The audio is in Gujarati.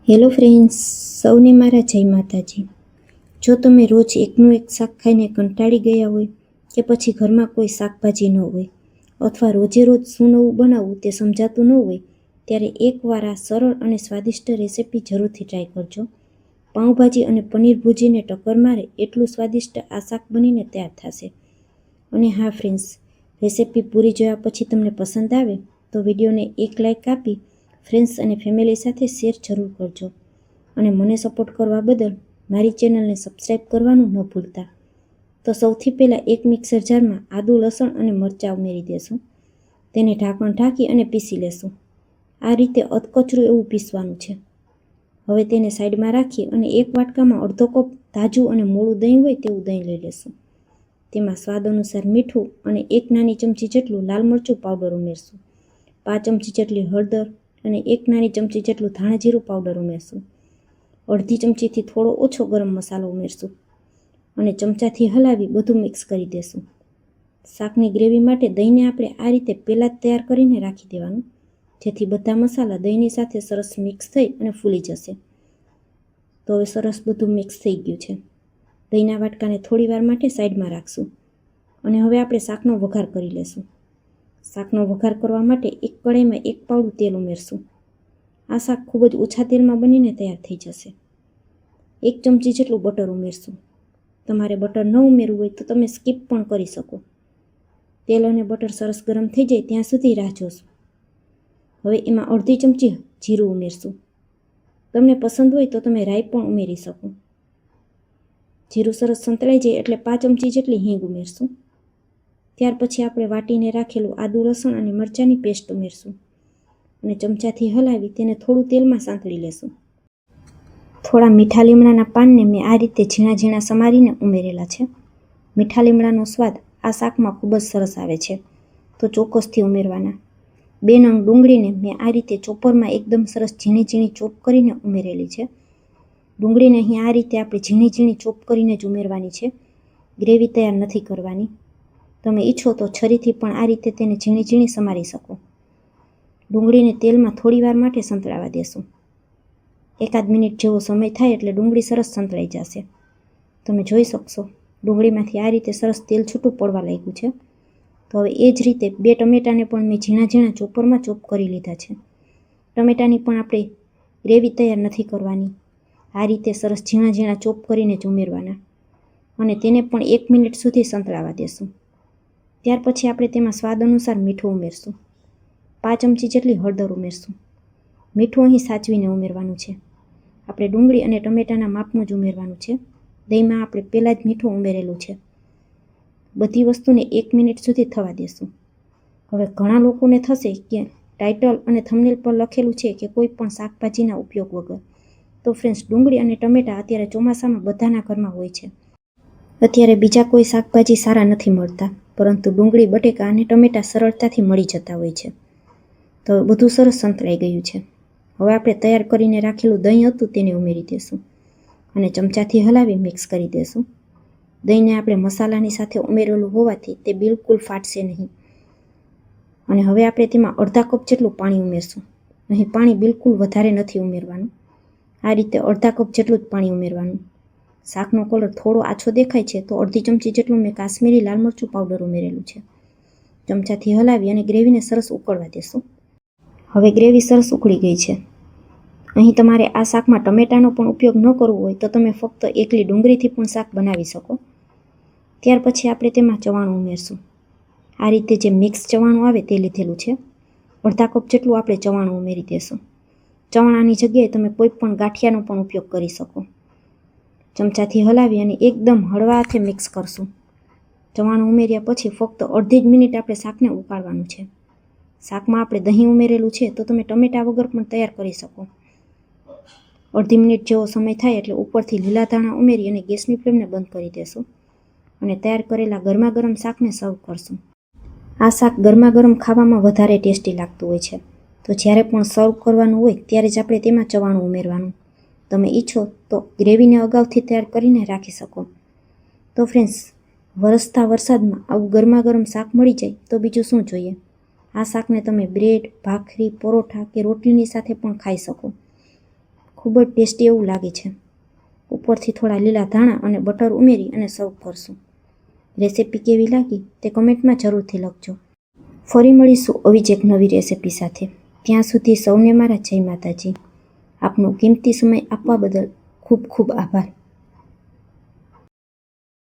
હેલો ફ્રેન્ડ્સ, સૌને મારા જય માતાજી. જો તમે રોજ એકનું એક શાક ખાઈને કંટાળી ગયા હોય કે પછી ઘરમાં કોઈ શાકભાજી ન હોય અથવા રોજે રોજ શું નવું બનાવવું તે સમજાતું ન હોય, ત્યારે એકવાર આ સરળ અને સ્વાદિષ્ટ રેસિપી જરૂરથી ટ્રાય કરજો. પાઉંભાજી અને પનીર ભુજીને ટક્કર મારે એટલું સ્વાદિષ્ટ આ શાક બનીને તૈયાર થશે. અને હા ફ્રેન્ડ્સ, રેસિપી પૂરી જોયા પછી તમને પસંદ આવે તો વિડીયોને એક લાઇક આપી ફ્રેન્ડ્સ અને ફેમિલી સાથે શેર જરૂર કરજો. અને મને સપોર્ટ કરવા બદલ મારી ચેનલને સબસ્ક્રાઈબ કરવાનું ન ભૂલતા. તો સૌથી પહેલાં એક મિક્સર જારમાં આદું, લસણ અને મરચાં ઉમેરી દેશું. તેને ઢાંકણ ઢાંકી અને પીસી લેશું. આ રીતે અધકચરું એવું પીસવાનું છે. હવે તેને સાઈડમાં રાખી અને એક વાટકામાં અડધો કપ તાજું અને મોળું દહીં હોય તેવું દહીં લઈ લેશું. તેમાં સ્વાદ અનુસાર મીઠું અને 1 નાની ચમચી જેટલું લાલ મરચું પાવડર ઉમેરશું. 5 ચમચી જેટલી હળદર અને 1 નાની ચમચી જેટલું ધાણા જીરું પાવડર ઉમેરશું. અડધી ચમચીથી થોડો ઓછો ગરમ મસાલો ઉમેરશું અને ચમચાથી હલાવી બધું મિક્સ કરી દેશું. શાકની ગ્રેવી માટે દહીંને આપણે આ રીતે પહેલાં જ તૈયાર કરીને રાખી દેવાનું, જેથી બધા મસાલા દહીંની સાથે સરસ મિક્સ થઈ અને ફૂલી જશે. તો હવે સરસ બધું મિક્સ થઈ ગયું છે. દહીંના વાટકાને થોડી વાર માટે સાઈડમાં રાખશું અને હવે આપણે શાકનો વઘાર કરી લેશું. શાકનો વઘાર કરવા માટે એક કઢાઈમાં 1 પાવડું તેલ ઉમેરશું. આ શાક ખૂબ જ ઓછા તેલમાં બનીને તૈયાર થઈ જશે. 1 ચમચી જેટલું બટર ઉમેરશું. તમારે બટર ન ઉમેરવું હોય તો તમે સ્કીપ પણ કરી શકો. તેલ અને બટર સરસ ગરમ થઈ જાય ત્યાં સુધી રાહ જોશું. હવે એમાં અડધી ચમચી જીરું ઉમેરશું. તમને પસંદ હોય તો તમે રાઈ પણ ઉમેરી શકો. જીરું સરસ સંતળાઈ જાય એટલે 5 ચમચી જેટલી હિંગ ઉમેરશું. ત્યાર પછી આપણે વાટીને રાખેલું આદું, લસણ અને મરચાંની પેસ્ટ ઉમેરશું અને ચમચાથી હલાવી તેને થોડું તેલમાં સાંતળી લેશું. થોડા મીઠા લીમડાના પાનને મેં આ રીતે ઝીણા ઝીણા સમારીને ઉમેરેલા છે. મીઠા લીમડાનો સ્વાદ આ શાકમાં ખૂબ જ સરસ આવે છે, તો ચોક્કસથી ઉમેરવાના. 2 નંગ ડુંગળીને મેં આ રીતે ચોપરમાં એકદમ સરસ ઝીણી ઝીણી ચોપ કરીને ઉમેરેલી છે. ડુંગળીને અહીં આ રીતે આપણે ઝીણી ઝીણી ચોપ કરીને જ ઉમેરવાની છે, ગ્રેવી તૈયાર નથી કરવાની. તમે ઈચ્છો તો છરીથી પણ આ રીતે તેને ઝીણી ઝીણી સમારી શકો. ડુંગળીને તેલમાં થોડી વાર માટે સંતળાવા દેશું. 1 મિનિટ જેવો સમય થાય એટલે ડુંગળી સરસ સંતળાઈ જશે. તમે જોઈ શકશો ડુંગળીમાંથી આ રીતે સરસ તેલ છૂટું પડવા લાગ્યું છે. તો હવે એ જ રીતે 2 ટમેટાને પણ મેં ઝીણા ઝીણા ચોપરમાં ચોપ કરી લીધા છે. ટમેટાની પણ આપણે ગ્રેવી તૈયાર નથી કરવાની, આ રીતે સરસ ઝીણા ઝીણા ચોપ કરીને જ ઉમેરવાના અને તેને પણ 1 મિનિટ સુધી સંતળાવા દેશું. ત્યાર પછી આપણે તેમાં સ્વાદ અનુસાર મીઠું ઉમેરશું. 5 ચમચી જેટલી હળદર ઉમેરશું. મીઠું અહીં સાચવીને ઉમેરવાનું છે. આપણે ડુંગળી અને ટમેટાના માપનું જ ઉમેરવાનું છે. દહીંમાં આપણે પહેલાં જ મીઠું ઉમેરેલું છે. બધી વસ્તુને 1 મિનિટ સુધી થવા દેશું. હવે ઘણા લોકોને થશે કે ટાઇટલ અને થંબનેલ પર લખેલું છે કે કોઈ પણ શાકભાજીના ઉપયોગ વગર. તો ફ્રેન્ડ્સ, ડુંગળી અને ટમેટા અત્યારે ચોમાસામાં બધાના ઘરમાં હોય છે. અત્યારે બીજા કોઈ શાકભાજી સારા નથી મળતા, પરંતુ ડુંગળી, બટેકા અને ટમેટા સરળતાથી મળી જતા હોય છે. તો બધું સરસ સંતળાઈ ગયું છે. હવે આપણે તૈયાર કરીને રાખેલું દહીં હતું તેને ઉમેરી દેશું અને ચમચાથી હલાવી મિક્સ કરી દેશું. દહીંને આપણે મસાલાની સાથે ઉમેરેલું હોવાથી તે બિલકુલ ફાટશે નહીં. અને હવે આપણે તેમાં અડધા કપ જેટલું પાણી ઉમેરશું. અહીં પાણી બિલકુલ વધારે નથી ઉમેરવાનું, આ રીતે અડધા કપ જેટલું જ પાણી ઉમેરવાનું. શાકનો કલર થોડો આછો દેખાય છે તો અડધી ચમચી જેટલું મેં કાશ્મીરી લાલ મરચું પાવડર ઉમેરેલું છે. ચમચાથી હલાવી અને ગ્રેવીને સરસ ઉકળવા દેશું. હવે ગ્રેવી સરસ ઉકળી ગઈ છે. અહીં તમારે આ શાકમાં ટમેટાનો પણ ઉપયોગ ન કરવો હોય તો તમે ફક્ત એકલી ડુંગળીથી પણ શાક બનાવી શકો. ત્યાર પછી આપણે તેમાં ચવાણું ઉમેરશું. આ રીતે જે મિક્સ ચવાણું આવે તે લીધેલું છે. અડધા કપ જેટલું આપણે ચવાણું ઉમેરી દેશું. ચવાણાની જગ્યાએ તમે કોઈ પણ ગાંઠિયાનો પણ ઉપયોગ કરી શકો. ચમચાથી હલાવી અને એકદમ હળવા હાથે મિક્સ કરશું. ચવાણું ઉમેર્યા પછી ફક્ત અડધી જ મિનિટ આપણે શાકને ઉકાળવાનું છે. શાકમાં આપણે દહીં ઉમેરેલું છે તો તમે ટમેટા વગર પણ તૈયાર કરી શકો. અડધી મિનિટ જેવો સમય થાય એટલે ઉપરથી લીલા ધાણા ઉમેરી અને ગેસની ફ્લેમને બંધ કરી દેશું અને તૈયાર કરેલા ગરમા ગરમ શાકને સર્વ કરશું. આ શાક ગરમા ગરમ ખાવામાં વધારે ટેસ્ટી લાગતું હોય છે, તો જ્યારે પણ સર્વ કરવાનું હોય ત્યારે જ આપણે તેમાં ચવાણું ઉમેરવાનું. તમે ઈચ્છો તો ગ્રેવીને અગાઉથી તૈયાર કરીને રાખી શકો. તો ફ્રેન્ડ્સ, વરસતા વરસાદમાં આવું ગરમા ગરમ શાક મળી જાય તો બીજું શું જોઈએ. આ શાકને તમે બ્રેડ, ભાખરી, પરોઠા કે રોટલીની સાથે પણ ખાઈ શકો. ખૂબ જ ટેસ્ટી એવું લાગે છે. ઉપરથી થોડા લીલા ધાણા અને બટર ઉમેરી અને સર્વ કરશું. રેસિપી કેવી લાગી તે કમેન્ટમાં જરૂરથી લખજો. ફરી મળીશું આવી જ એક નવી રેસિપી સાથે. ત્યાં સુધી સૌને મારા જય માતાજી. આપનો કિંમતી સમય આપવા બદલ ખૂબ ખૂબ આભાર.